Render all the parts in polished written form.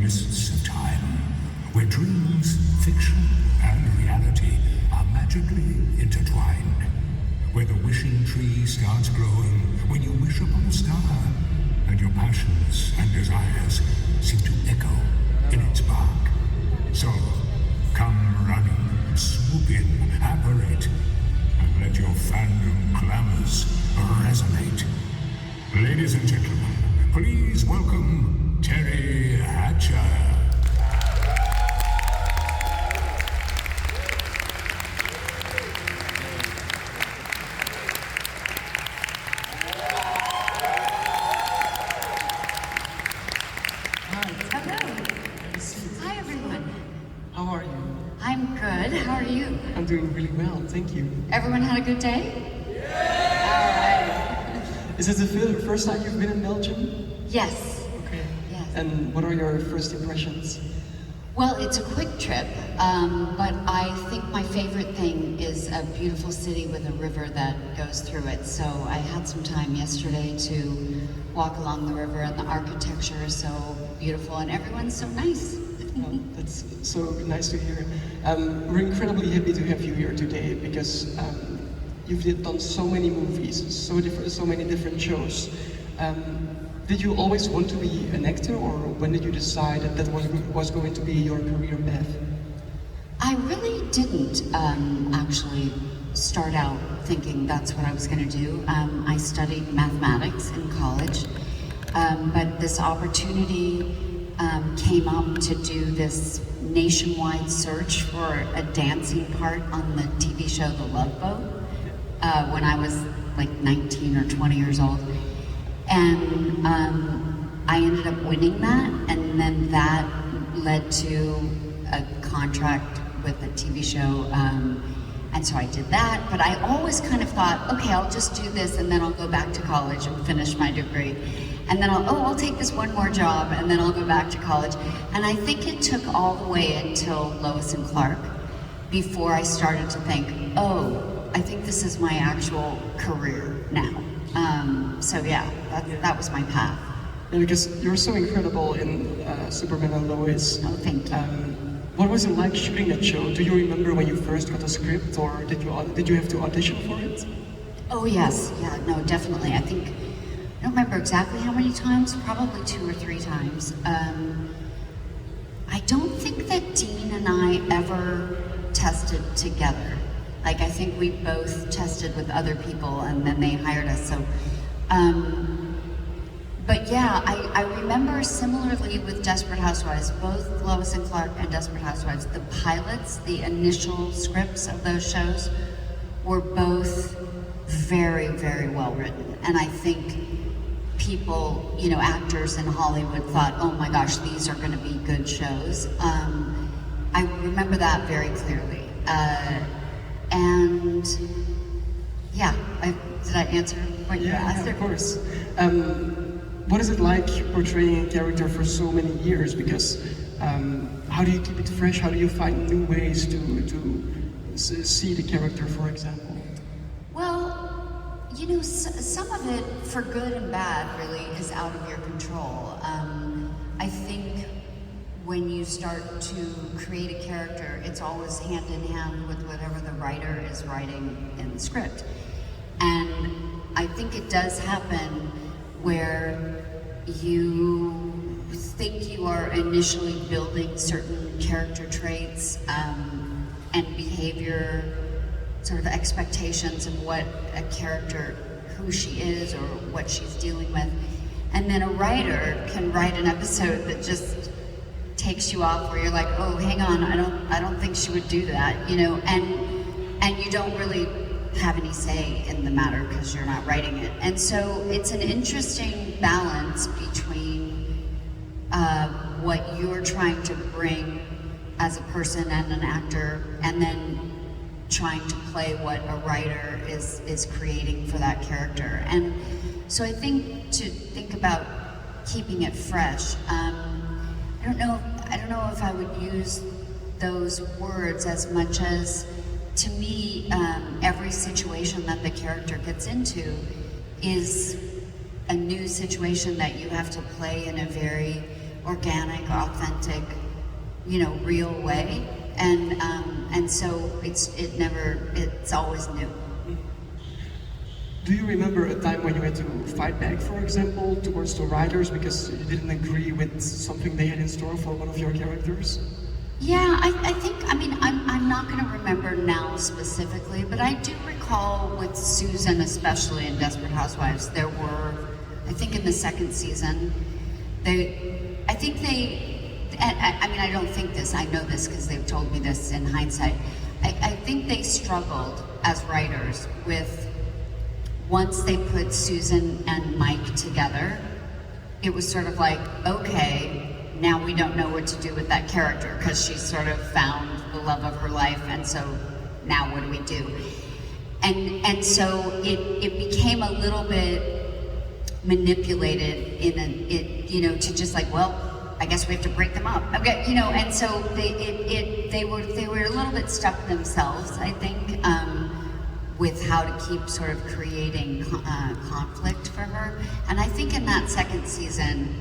mists of time, where dreams, fiction, and reality are magically intertwined, where the wishing tree starts growing when you wish upon a star, and your passions and desires seem to echo in its bark. So, come running, swoop in, apparate, and let your fandom clamors resonate. Ladies and gentlemen, please welcome Teri Hatcher. Hi, everyone. How are you? I'm good. How are you? I'm doing really well, thank you. Everyone had a good day? Yeah! Is it the first time you've been in Belgium? Yes. Okay. Yes. And what are your first impressions? Well, it's a quick trip, but I think my favorite thing is a beautiful city with a river that goes through it. So I had some time yesterday to walk along the river, and the architecture is so beautiful, and everyone's so nice. Well, that's so nice to hear. We're incredibly happy to have you here today because you've done so many movies, so many different shows. Did you always want to be an actor, or when did you decide that that was going to be your career path? I really didn't actually start out thinking that's what I was going to do. I studied mathematics in college, but this opportunity came up to do this nationwide search for a dancing part on the TV show The Love Boat when I was like 19 or 20 years old. And I ended up winning that, and then that led to a contract with a TV show, and so I did that. But I always kind of thought, okay, I'll just do this, and then I'll go back to college and finish my degree. And then I'll take this one more job, and then I'll go back to college. And I think it took all the way until Lois and Clark before I started to think, oh, I think this is my actual career now. So yeah, that was my path. Yeah, because you're so incredible in Superman and Lois. Oh, thank you. What was it like shooting that show? Do you remember when you first got the script, or did you have to audition for it? Oh yes, yeah, no, definitely. I don't remember exactly how many times, probably 2 or 3 times. I don't think that Dean and I ever tested together. Like, I think we both tested with other people, and then they hired us, so. But yeah, I remember similarly with Desperate Housewives, both Lois and Clark and Desperate Housewives, the pilots, the initial scripts of those shows were both very, very well written. And I think people, you know, actors in Hollywood thought, oh my gosh, these are gonna be good shows. I remember that very clearly. And yeah, did I answer what you asked? Yeah, of course. What is it like portraying a character for so many years? Because how do you keep it fresh? How do you find new ways to see the character, for example? Well, you know, some of it, for good and bad, really is out of your control. I think when you start to create a character, it's always hand in hand with whatever the writer is writing in the script. And I think it does happen where you think you are initially building certain character traits and behavior, sort of expectations of what a character, who she is or what she's dealing with. And then a writer can write an episode that just takes you off where you're like, oh, hang on, I don't think she would do that, you know, and you don't really have any say in the matter because you're not writing it. And so it's an interesting balance between what you're trying to bring as a person and an actor, and then trying to play what a writer is creating for that character. And so I think to think about keeping it fresh, I don't know if I would use those words as much as, to me, every situation that the character gets into is a new situation that you have to play in a very organic, authentic, real way. And so it's always new. Do you remember a time when you had to fight back, for example, towards the writers because you didn't agree with something they had in store for one of your characters? Yeah, I think, I'm not going to remember now specifically, but I do recall with Susan, especially in Desperate Housewives, there were, I think in the second season, I don't think this, I know this because they've told me this in hindsight. I think they struggled as writers with, once they put Susan and Mike together, it was sort of like, okay, now we don't know what to do with that character because she sort of found the love of her life, and so now what do we do? And so it became a little bit manipulated to just like, well, I guess we have to break them up. Okay, and so they were a little bit stuck themselves, I think, with how to keep sort of creating conflict for her. And I think in that second season,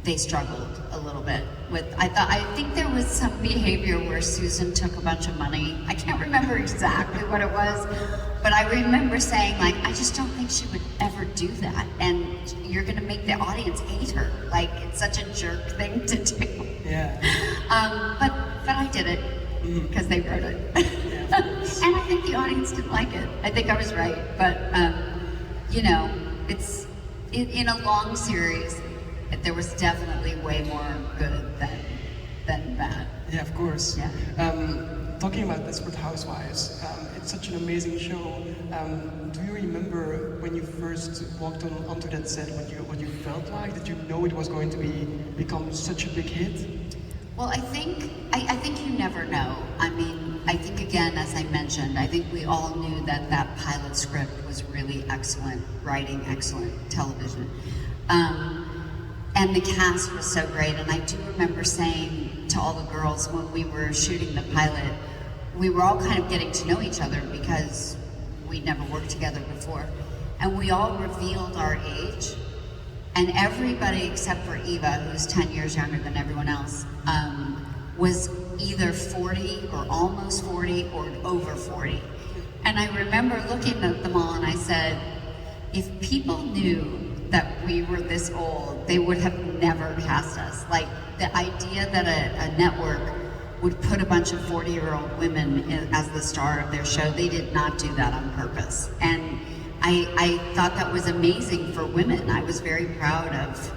they struggled a little bit with, I think there was some behavior where Susan took a bunch of money. I can't remember exactly what it was, but I remember saying, like, I just don't think she would ever do that. And you're gonna make the audience hate her. Like, it's such a jerk thing to do. Yeah. But I did it because they wrote it. Yeah, and I think the audience didn't like it. I think I was right, but it's in a long series. There was definitely way more good than bad. Yeah, of course. Yeah. Talking about Desperate Housewives, it's such an amazing show. Do you remember when you first walked onto that set, what you felt like? Did you know it was going to become such a big hit? Well, I think you never know. I think again, as I mentioned, I think we all knew that pilot script was really excellent writing, excellent television. And the cast was so great, and I do remember saying to all the girls when we were shooting the pilot, we were all kind of getting to know each other because we'd never worked together before. And we all revealed our age, and everybody except for Eva, who's 10 years younger than everyone else, was either 40 or almost 40 or over 40. And I remember looking at them all and I said, if people knew that we were this old, they would have never cast us. Like, the idea that a network would put a bunch of 40-year-old women as the star of their show, they did not do that on purpose. And I thought that was amazing for women. I was very proud of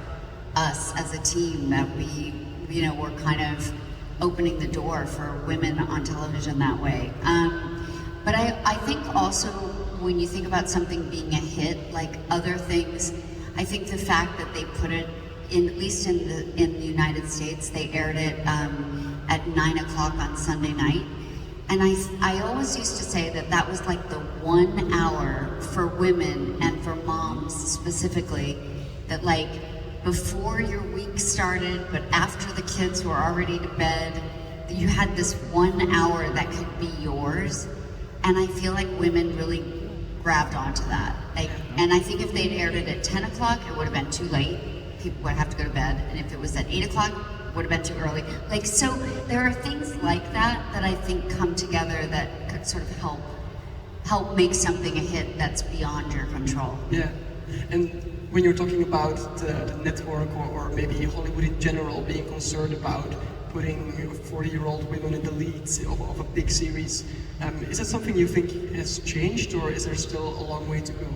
us as a team that we, were kind of opening the door for women on television that way. But I think also when you think about something being a hit, like other things, I think the fact that they put it in, at least in the United States, they aired it at 9 o'clock on Sunday night. And I always used to say that was like the 1 hour for women and for moms specifically, that like before your week started, but after the kids were already to bed, you had this 1 hour that could be yours. And I feel like women really grabbed onto that. And I think if they'd aired it at 10 o'clock, it would have been too late. People would have to go to bed. And if it was at 8 o'clock, it would have been too early. So there are things like that I think come together that could sort of help make something a hit that's beyond your control. Yeah. And when you're talking about the network or maybe Hollywood in general being concerned about putting 40-year-old women in the leads of a big series, is that something you think has changed, or is there still a long way to go?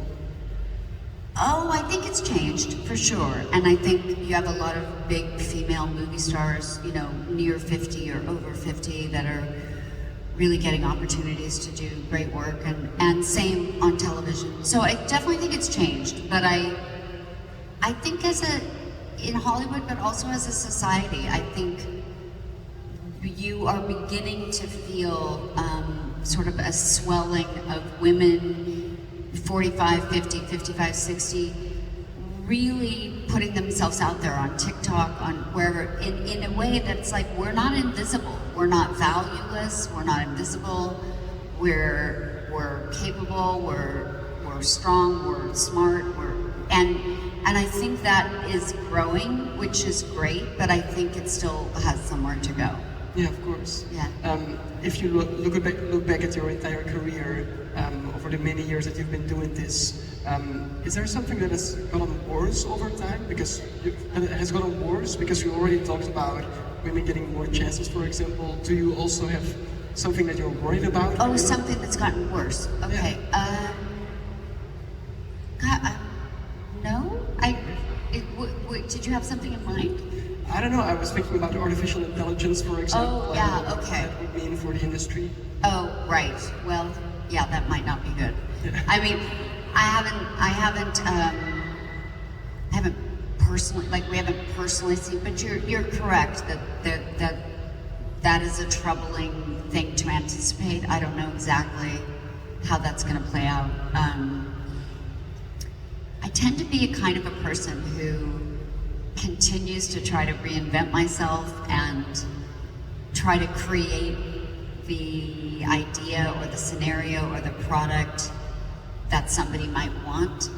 Oh, I think it's changed, for sure. And I think you have a lot of big female movie stars, near 50 or over 50 that are really getting opportunities to do great work, and same on television. So I definitely think it's changed, but I think in Hollywood, but also as a society, I think you are beginning to feel sort of a swelling of women 45, 50, 55, 60, really putting themselves out there on TikTok, on wherever, in a way that's like, we're not invisible, we're not valueless, we're not invisible, we're capable, we're strong, we're smart, and and I think that is growing, which is great, but I think it still has somewhere to go. Yeah, of course. Yeah. If you look back at your entire career, over the many years that you've been doing this, is there something that has gotten worse over time? That has gotten worse because you already talked about women getting more chances, for example. Do you also have something that you're worried about? Oh, something that's gotten worse. Okay. Yeah. No. Did you have something in mind? I don't know, I was thinking about artificial intelligence, for example. Oh, yeah, and what okay. that would mean for the industry. Oh, right. Well, yeah, that might not be good. Yeah. I mean, I haven't personally, like we haven't personally seen, but you're correct that is a troubling thing to anticipate. I don't know exactly how that's going to play out. I tend to be a kind of a person who continues to try to reinvent myself and try to create the idea or the scenario or the product that somebody might want.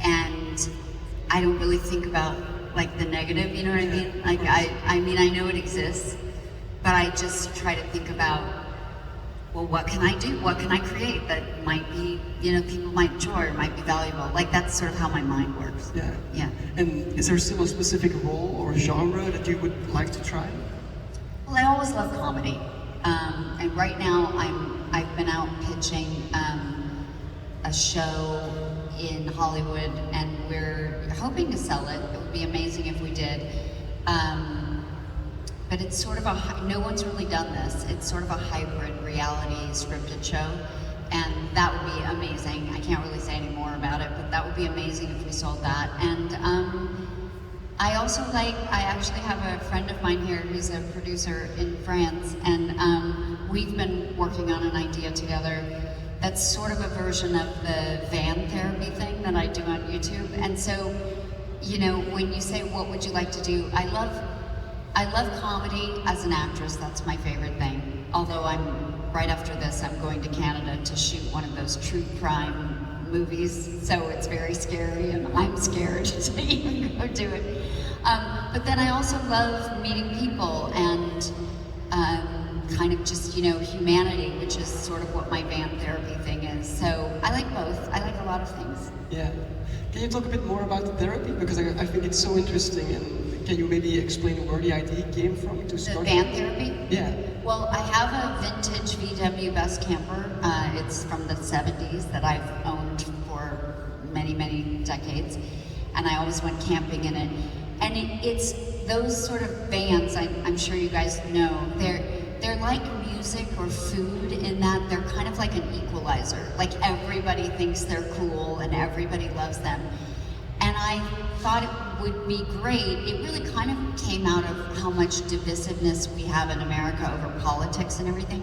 And I don't really think about like the negative, you know what I mean? Like I mean, I know it exists, but I just try to think about, well, what can I do? What can I create that might be, you know, people might enjoy or might be valuable? Like that's sort of how my mind works. Yeah. Yeah. And is there still a specific role or genre that you would like to try? Well, I always love comedy, and right now I've been out pitching a show in Hollywood, and we're hoping to sell it. It would be amazing if we did. But it's sort of no one's really done this. It's sort of a hybrid reality scripted show, and that would be amazing. I can't really say any more about it, but that would be amazing if we sold that. And I actually have a friend of mine here who's a producer in France, and we've been working on an idea together that's sort of a version of the van therapy thing that I do on YouTube. And so, you know, when you say, what would you like to do? I love comedy as an actress. That's my favorite thing. Although right after this, I'm going to Canada to shoot one of those true crime movies. So it's very scary, and I'm scared to even go do it. But then I also love meeting people and kind of just, you know, humanity, which is sort of what my van therapy thing is. So I like both. I like a lot of things. Yeah. Can you talk a bit more about the therapy? Because I think it's so interesting, and can you maybe explain where the idea came from to start? The van therapy? Yeah. Well, I have a vintage VW best camper. It's from the 70s that I've owned for many, many decades. And I always went camping in it. And it's those sort of vans, I'm sure you guys know, they're like music or food in that they're kind of like an equalizer. Like everybody thinks they're cool and everybody loves them. And I thought it would be great. It really kind of came out of how much divisiveness we have in America over politics and everything,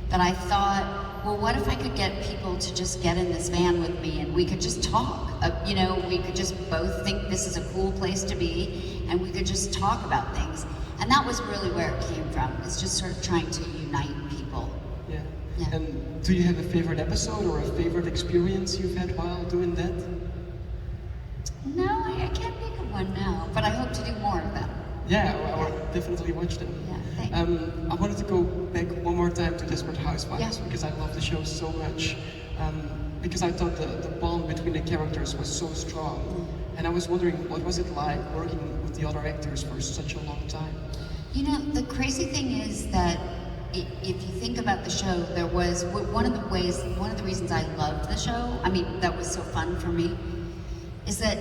that I thought, well, what if I could get people to just get in this van with me and we could just talk? You know, we could just both think this is a cool place to be, and we could just talk about things. And that was really where it came from. It's just sort of trying to unite people. Yeah. Yeah. And do you have a favorite episode or a favorite experience you've had while doing that? No, I can't think of one now, but I hope to do more of them. Yeah, I will definitely watch them. Yeah, thanks. I wanted to go back one more time to Desperate Housewives, Yeah. because I love the show so much. Because I thought the bond between the characters was so strong. And I was wondering, what was it like working with the other actors for such a long time? You know, the crazy thing is that if you think about the show, there was one of the reasons I loved the show, I mean, that was so fun for me, is that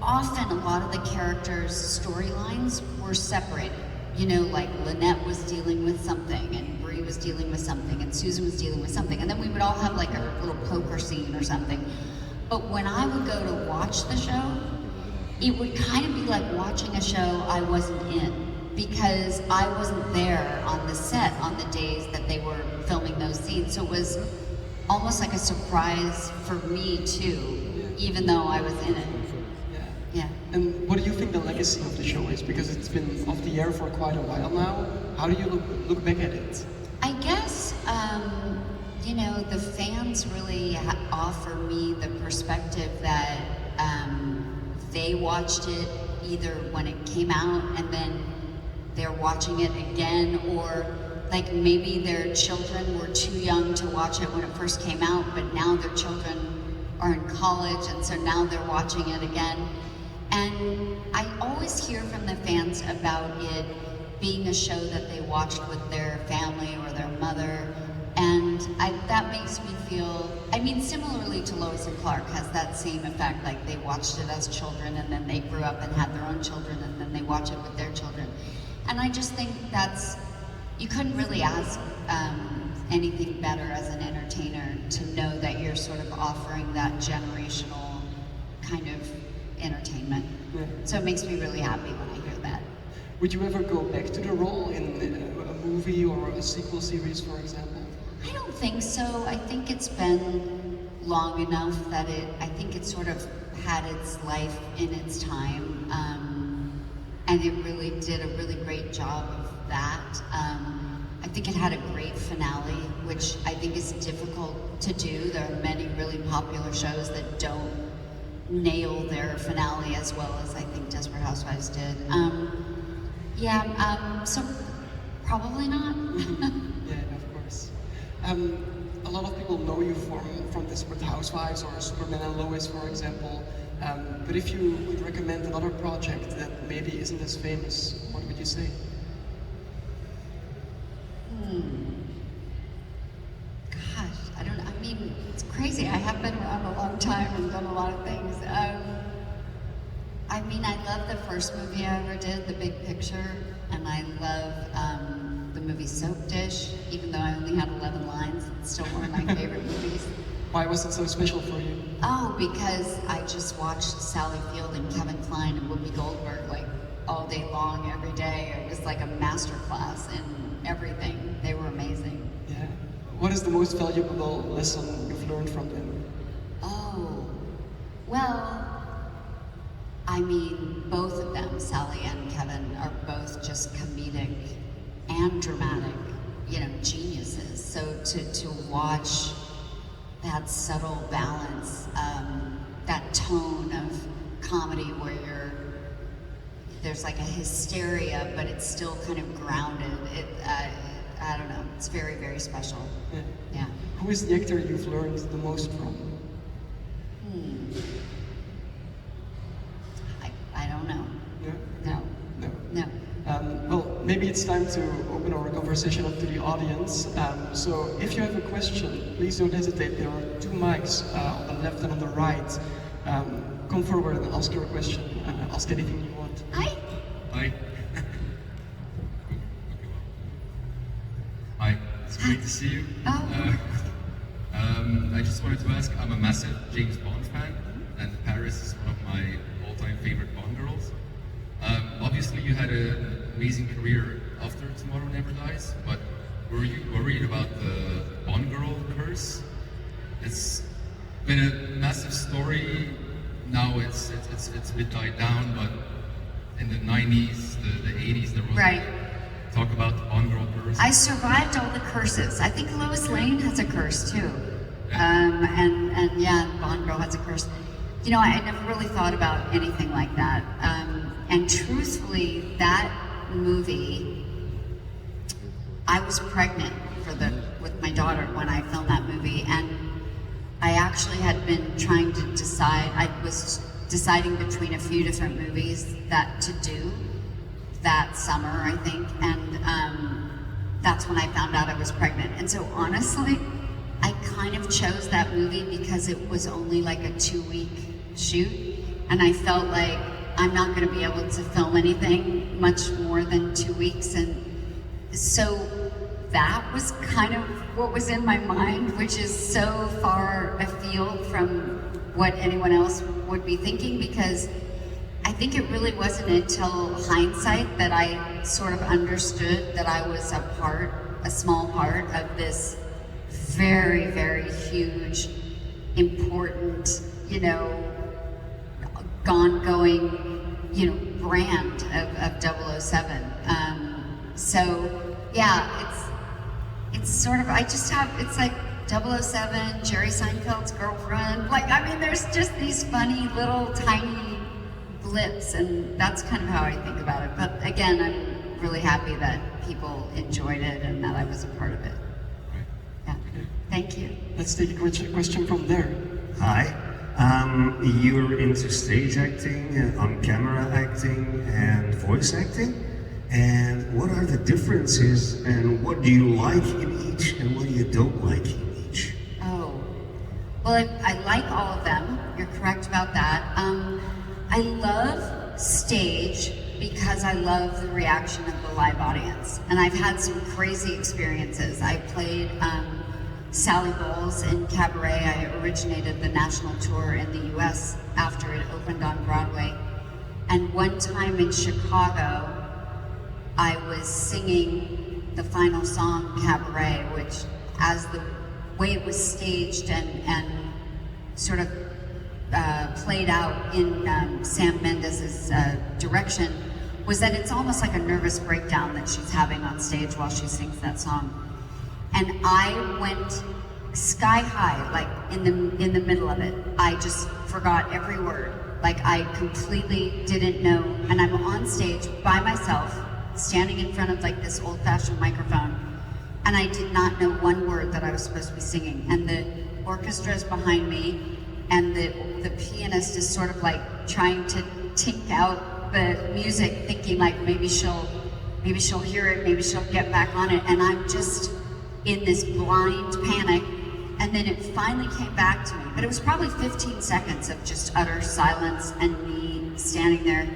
often a lot of the characters' storylines were separated. You know, like Lynette was dealing with something, and Bree was dealing with something, and Susan was dealing with something, and then we would all have like a little poker scene or something. But when I would go to watch the show, it would kind of be like watching a show I wasn't in, because I wasn't there on the set on the days that they were filming those scenes. So it was almost like a surprise for me too, even though I was in it. Yeah. And what do you think the legacy of the show is? Because it's been off the air for quite a while now. How do you look back at it? I guess, you know, the fans really offer me the perspective that they watched it either when it came out and then they're watching it again, or like maybe their children were too young to watch it when it first came out, but now their children are in college and so now they're watching it again. And I always hear from the fans about it being a show that they watched with their family or their mother, and that makes me feel, I mean, similarly to Lois and Clark has that same effect, like they watched it as children and then they grew up and had their own children and then they watch it with their children. And I just think you couldn't really ask anything better as an entertainer to know that you're sort of offering that generational kind of entertainment. Yeah. So it makes me really happy when I hear that. Would you ever go back to the role in a movie or a sequel series, for example? I don't think so. I think it's been long enough that I think it sort of had its life in its time. And it really did a really great job of that. I think it had a great finale, which I think is difficult to do. There are many really popular shows that don't nail their finale as well as I think Desperate Housewives did. So probably not. Yeah, of course. A lot of people know you from Desperate Housewives or Superman and Lois, for example. But if you would recommend another project that maybe isn't as famous, what would you say? Gosh, I don't know. I mean, it's crazy. I have been around a long time and done a lot of things. I mean, I love the first movie I ever did, The Big Picture, and I love the movie Soap Dish, even though I only had 11 lines. It's still one of my favorite movies. Why was it so special for you? Oh, because I just watched Sally Field and Kevin Kline and Whoopi Goldberg like all day long, every day. It was like a masterclass in everything. They were amazing. Yeah. What is the most valuable lesson you've learned from them? Oh, well, I mean, both of them, Sally and Kevin, are both just comedic and dramatic, geniuses. So to watch that subtle balance, that tone of comedy where there's like a hysteria, but it's still kind of grounded. I don't know, it's very, very special. Yeah. Who is the actor you've learned the most from? I don't know. Yeah? No. Well, maybe it's time to open our conversation up to the audience. So if you have a question, please don't hesitate. There are 2 mics on the left and on the right. Come forward and ask your question. Ask anything you want. Hi. Hi. Hi, it's great to see you. Oh. I just wanted to ask, I'm a massive James Bond fan, and Paris is one of my all-time favorite Bond girls. Obviously you had an amazing career after Tomorrow Never Dies, but were you worried about the Bond girl curse? It's been a massive story. Now it's a bit died down, but in the 90s, the 80s, there was Right. talk about the Bond girl curse. I survived all the curses. I think Lois Lane has a curse too. And yeah, Bond girl has a curse. I never really thought about anything like that. And truthfully, that movie, I was pregnant with my daughter when I filmed that movie, and I actually had been trying to decide. I was deciding between a few different movies to do that summer, I think, and that's when I found out I was pregnant. And so honestly, I kind of chose that movie because it was only like a 2-week shoot, and I felt like I'm not going to be able to film anything much more than 2 weeks, and so that was kind of what was in my mind, which is so far afield from what anyone else would be thinking, because I think it really wasn't until hindsight that I sort of understood that I was a small part of this very, very huge, important, ongoing, brand of 007. So yeah, it's sort of, it's like 007, Jerry Seinfeld's girlfriend. Like, I mean, there's just these funny little tiny blips, and that's kind of how I think about it. But again, I'm really happy that people enjoyed it and that I was a part of it. Yeah, thank you. Let's take a question from there. Hi. You're into stage acting, on camera acting, and voice acting. And what are the differences, and what do you like in each, and what do you don't like in each? Oh, well, I like all of them. You're correct about that. I love stage because I love the reaction of the live audience. And I've had some crazy experiences. I played Sally Bowles in Cabaret. I originated the national tour in the US after it opened on Broadway. And one time in Chicago, I was singing the final song, Cabaret, which, as the way it was staged and sort of played out in Sam Mendes' direction, was that it's almost like a nervous breakdown that she's having on stage while she sings that song. And I went sky high, like in the middle of it. I just forgot every word. Like, I completely didn't know. And I'm on stage by myself, standing in front of like this old-fashioned microphone, and I did not know one word that I was supposed to be singing. And the orchestra is behind me, and the pianist is sort of like trying to tink out the music, thinking like maybe she'll hear it, maybe she'll get back on it, and I'm just in this blind panic. And then it finally came back to me, but it was probably 15 seconds of just utter silence and me standing there.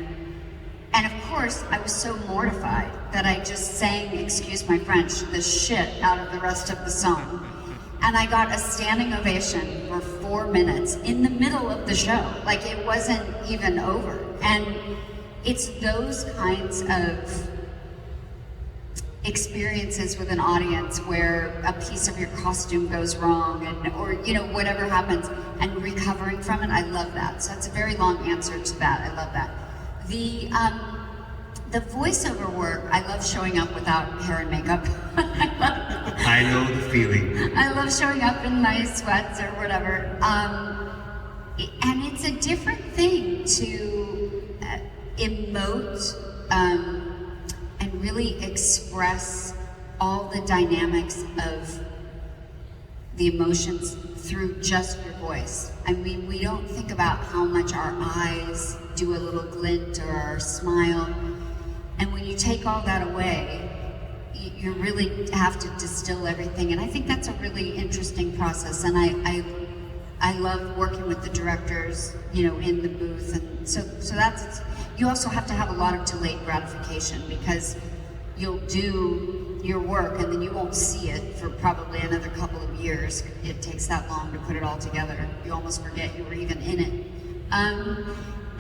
And of course, I was so mortified that I just sang, excuse my French, the shit out of the rest of the song. And I got a standing ovation for 4 minutes in the middle of the show. Like, it wasn't even over. And it's those kinds of experiences with an audience where a piece of your costume goes wrong, or whatever happens, and recovering from it. I love that. So it's a very long answer to that. I love that. The voiceover work, I love showing up without hair and makeup. I know the feeling. I love showing up in my sweats or whatever. And it's a different thing to emote and really express all the dynamics of the emotions through just your voice. I mean, we don't think about how much our eyes do a little glint or our smile. And when you take all that away, you really have to distill everything. And I think that's a really interesting process. And I love working with the directors, in the booth. And so that's, you also have to have a lot of delayed gratification, because you'll do your work and then you won't see it for probably another couple of years. It takes that long to put it all together. You almost forget you were even in it.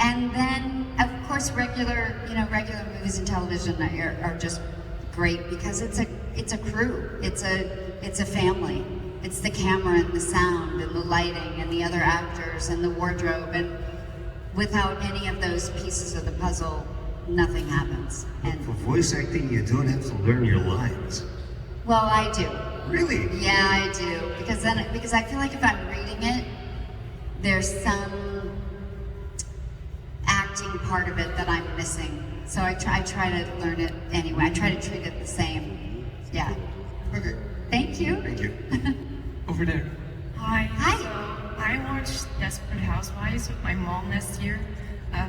And then, of course, regular movies and television are just great, because it's a crew. It's a family. It's the camera and the sound and the lighting and the other actors and the wardrobe. And without any of those pieces of the puzzle, nothing happens. And for voice acting, you don't have to learn your lines. well, I do. Really? Yeah, I do. Because I feel like if I'm reading it, there's some acting part of it that I'm missing. So I try to learn it anyway. I try to treat it the same. Yeah. Okay. Thank you. Thank you. Over there. Hi. Hi. So I watched Desperate Housewives with my mom this year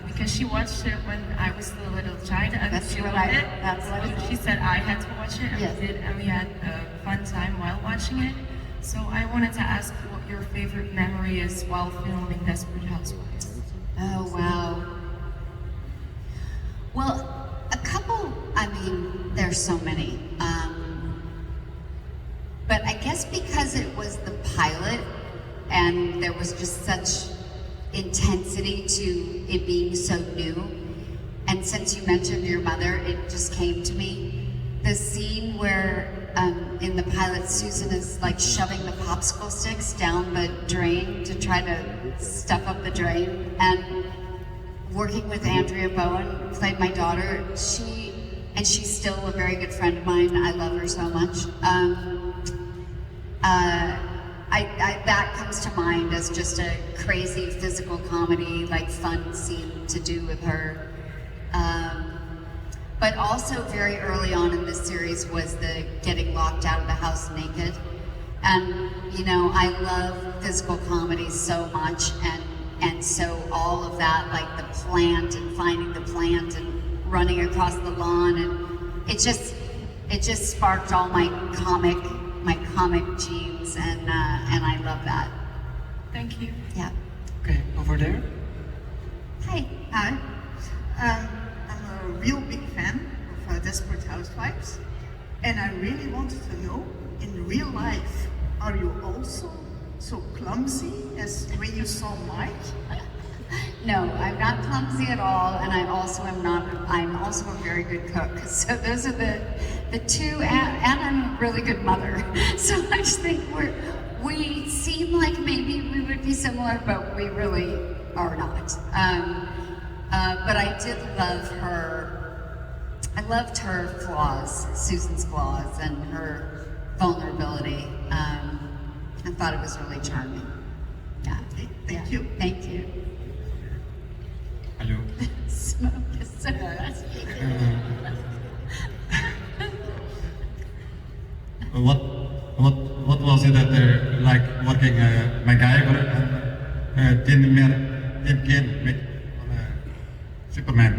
because she watched it when I was still a little child and That's she what loved I- it. that's what I So she said I had to watch it, and Yes. we did, and we had a fun time while watching it. So I wanted to ask what your favorite memory is while filming Desperate Housewives. Oh, wow. Well, there's so many. But I guess because it was the pilot and there was just such intensity to it being so new, and since you mentioned your mother, it just came to me. The scene where in the pilot, Susan is like shoving the popsicle sticks down the drain to try to stuff up the drain, and working with Andrea Bowen, who played my daughter, she's still a very good friend of mine. I love her so much. that comes to mind as just a crazy physical comedy, like fun scene to do with her. But also very early on in this series was the getting locked out of the house naked. And you know, I love physical comedies so much, and so all of that, like the plant and finding the plant and running across the lawn, and it just sparked all my comic genes, and I love that. Thank you. Yeah. Okay, over there. Hi. Hi. I'm a real big fan of Desperate Housewives, and I really wanted to know, in real life, are you also so clumsy as when you saw Mike? No, I'm not clumsy at all, and I also am not. I'm also a very good cook. So those are the two, and I'm a really good mother. So I just think we seem like maybe we would be similar, but we really are not. But I did love her. I loved her flaws, Susan's flaws, and her vulnerability. I thought it was really charming. Yeah. Thank you. Thank you. Hello. Smoke is so nice. What was it that like working MacGyver and Tim Kane make on Superman?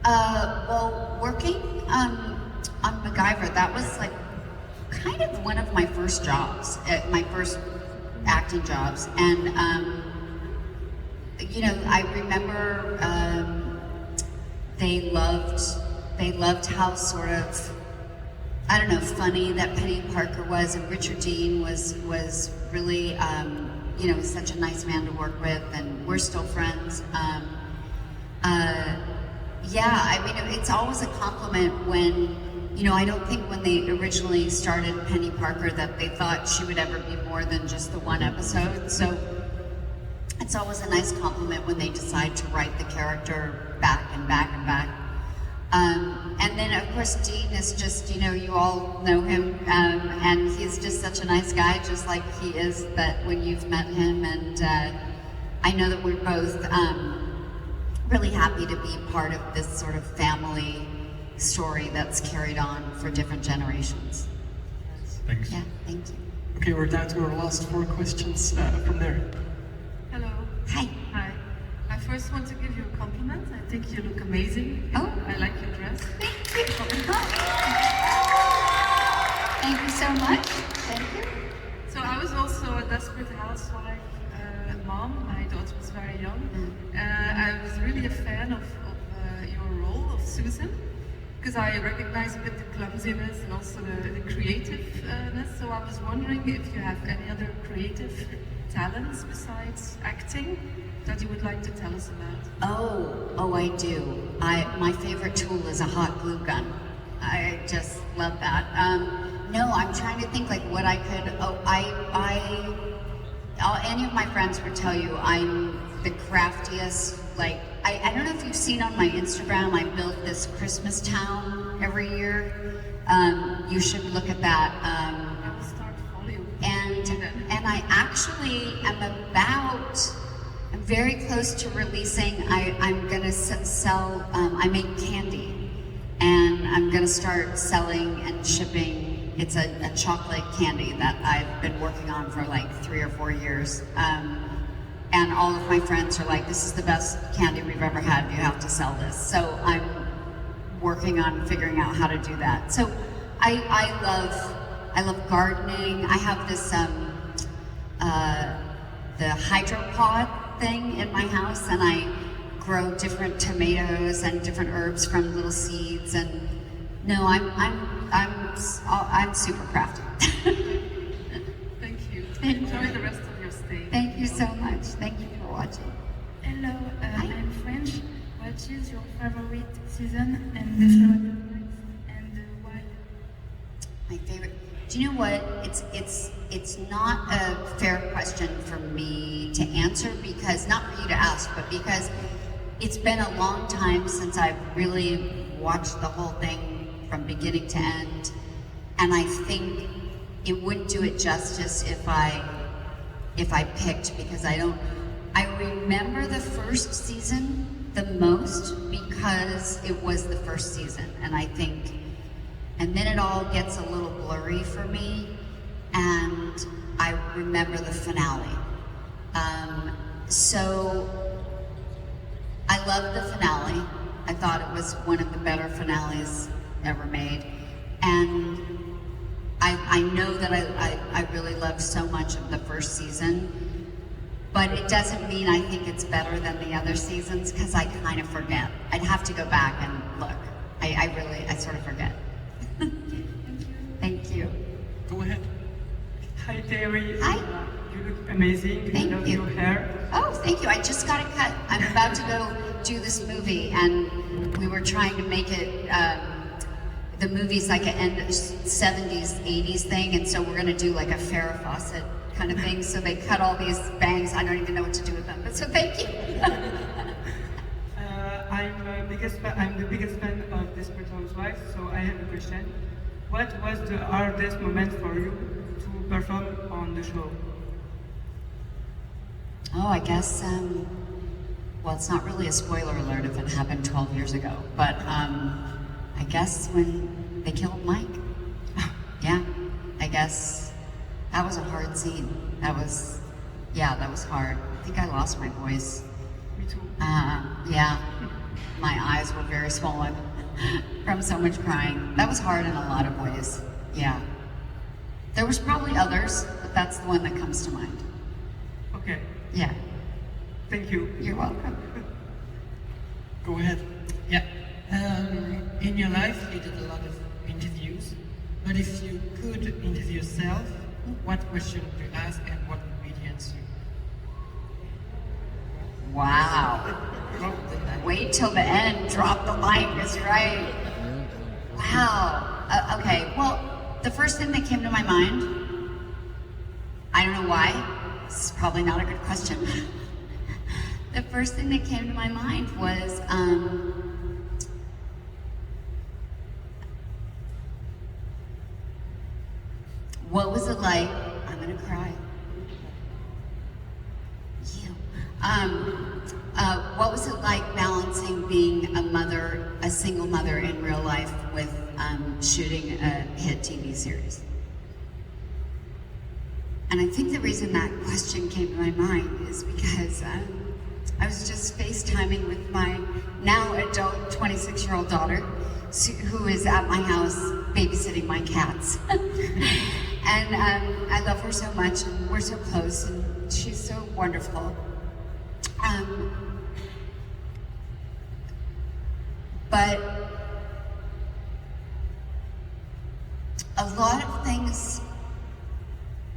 Well, working on MacGyver, that was like kind of one of my first jobs, my first acting jobs, and you know, I remember they loved how sort of, I don't know, funny that Penny Parker was, and Richard Dean was really, you know, such a nice man to work with, and we're still friends. Yeah, I mean, it's always a compliment when, you know, I don't think when they originally started Penny Parker that they thought she would ever be more than just the one episode. So it's always a nice compliment when they decide to write the character back and back and back. And then, of course, Dean is just, you know, you all know him, and he's just such a nice guy, just like he is that when you've met him. And I know that we're both really happy to be part of this sort of family story that's carried on for different generations. Thanks. Yeah, thank you. Okay, we're down to our last 4 questions from there. Hello. Hi. Hi. I first want to give you a compliment. I think you look amazing. Oh. I like your dress. Thank you. Thank you so much. Thank you. So I was also a desperate housewife mom. My daughter was very young. I was really a fan of your role of Susan, because I recognize a bit the clumsiness and also the creativeness. So I was wondering if you have any other creative talents besides acting that you would like to tell us about. Oh, I do. My favorite tool is a hot glue gun. I just love that. No, I'm trying to think like what I could. Any of my friends would tell you I'm the craftiest. Like I don't know if you've seen on my Instagram, I built this Christmas town every year. You should look at that. I will start following. And I actually am I'm very close to releasing, I'm gonna sell, I make candy, and I'm gonna start selling and shipping. It's a chocolate candy that I've been working on for like 3 or 4 years. And all of my friends are like, this is the best candy we've ever had, you have to sell this. So I'm working on figuring out how to do that. So I love gardening. I have this, the hydropod thing in my house, and I grow different tomatoes and different herbs from little seeds. And no, I'm super crafty. Thank you. Thank you. Enjoy the rest of your stay. Thank you so much. Thank you for watching. Hello, Hi. I'm French. What is your favorite season and the favorite and why? My favorite. Do you know what? It's not a fair question for me to answer, because not for you to ask, but because it's been a long time since I've really watched the whole thing from beginning to end, and I think it wouldn't do it justice if I if I picked, because I remember the first season the most because it was the first season, and then it all gets a little blurry for me, and I remember the finale. So I loved the finale. I thought it was one of the better finales ever made, and I know that I really loved so much of the first season, but it doesn't mean I think it's better than the other seasons, because I kind of forget. I'd have to go back and look. I sort of forget. Thank you. Go ahead. Hi, Teri. Hi. You look amazing. Thank I love you. your hair. Oh, thank you. I just got it cut. I'm about to go do this movie, and we were trying to make it, the movie's like an end of 70s, 80s thing, and so we're gonna do like a Farrah Fawcett kind of thing, so they cut all these bangs. I don't even know what to do with them, but so thank you. I'm the biggest fan of Desperate Housewives, so I have a question. What was the hardest moment for you to perform on the show? Oh, I guess, well, it's not really a spoiler alert if it happened 12 years ago, but I guess when they killed Mike. Yeah, I guess that was a hard scene. That was hard. I think I lost my voice. Me too. Yeah, my eyes were very swollen from so much crying. That was hard in a lot of ways, yeah. There was probably others, but that's the one that comes to mind. Okay. Yeah. Thank you. You're welcome. Go ahead. Yeah. In your life, you did a lot of interviews, but if you could interview yourself, what question would you ask and what would be the answer? Wow. Wait till the end, drop the mic, is right. Wow. Okay, well, the first thing that came to my mind, I don't know why, this is probably not a good question. The first thing that came to my mind was, what was it like, I'm gonna cry. What was it like balancing being a single mother in real life with shooting a hit TV series? And I think the reason that question came to my mind is because I was just FaceTiming with my now adult 26-year-old daughter, who is at my house babysitting my cats. And I love her so much, and we're so close, and she's so wonderful. But a lot of things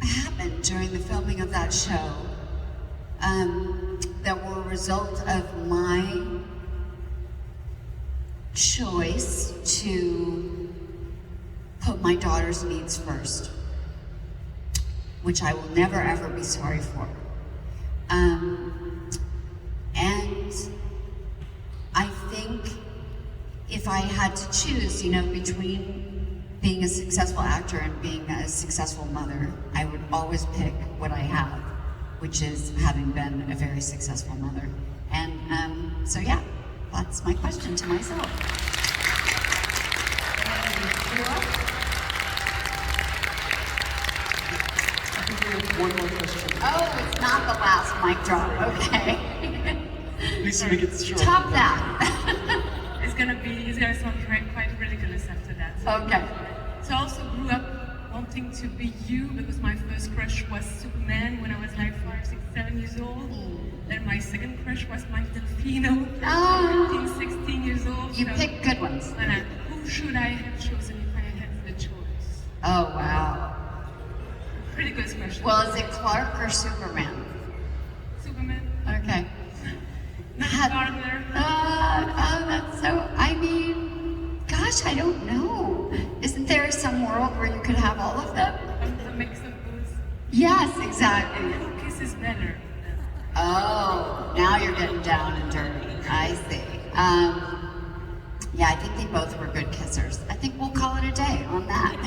happened during the filming of that show that were a result of my choice to put my daughter's needs first, which I will never ever be sorry for. And I think if I had to choose, between being a successful actor and being a successful mother, I would always pick what I have, which is having been a very successful mother. And so yeah, that's my question to myself. One more question. Oh, it's not the last mic drop, okay. Please make it short. Top that. It's gonna sound quite ridiculous after that. Okay. So I also grew up wanting to be you, because my first crush was Superman when I was like 5, 6, 7 years old. Then my second crush was Mike Delfino, 15, 16 years old. You picked good ones. Who should I have chosen if I had the choice? Oh, wow. Pretty good question. Well, is it Clark or Superman? Superman. Okay. Gardner. That's so, gosh, I don't know. Isn't there some world where you could have all of them? A mix of both. Yes, exactly. Who kisses better? Oh, now you're getting down and dirty. I see. Yeah, I think they both were good kissers. I think we'll call it a day on that.